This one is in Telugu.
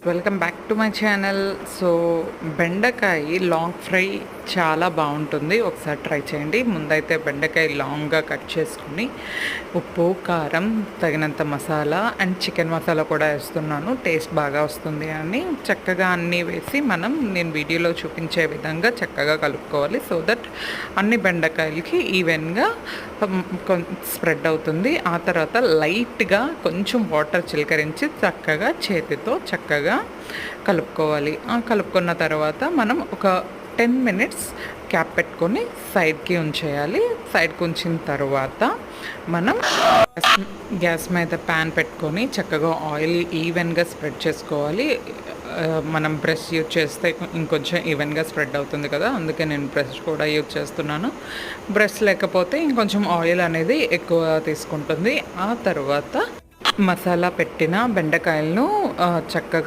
Welcome back to my channel. So బెండకాయ లాంగ్ ఫ్రై చాలా బాగుంటుంది, ఒకసారి ట్రై చేయండి. ముందైతే బెండకాయ లాంగ్గా కట్ చేసుకుని ఉప్పు, కారం, తగినంత మసాలా అండ్ చికెన్ మసాలా కూడా వేస్తున్నాను, టేస్ట్ బాగా వస్తుంది అని. చక్కగా అన్నీ వేసి నేను వీడియోలో చూపించే విధంగా చక్కగా కలుపుకోవాలి, సో దట్ అన్ని బెండకాయలకి ఈవెన్గా స్ప్రెడ్ అవుతుంది. ఆ తర్వాత లైట్గా కొంచెం వాటర్ చిలకరించి చక్కగా చేతితో చక్కగా కలుపుకోవాలి. కలుపుకున్న తర్వాత మనం ఒక 10 minutes క్యాప్ పెట్టుకొని సైడ్కి ఉంచేయాలి. సైడ్కి ఉంచిన తర్వాత మనం గ్యాస్ మీద ప్యాన్ పెట్టుకొని చక్కగా ఆయిల్ ఈవెన్గా స్ప్రెడ్ చేసుకోవాలి. మనం బ్రష్ యూజ్ చేస్తే ఇంకొంచెం ఈవెన్గా స్ప్రెడ్ అవుతుంది కదా, అందుకే నేను బ్రష్ కూడా యూజ్ చేస్తున్నాను. బ్రష్ లేకపోతే ఇంకొంచెం ఆయిల్ అనేది ఎక్కువ తీసుకుంటుంది. ఆ తర్వాత మసాలా పెట్టిన బెండకాయలను చక్కగా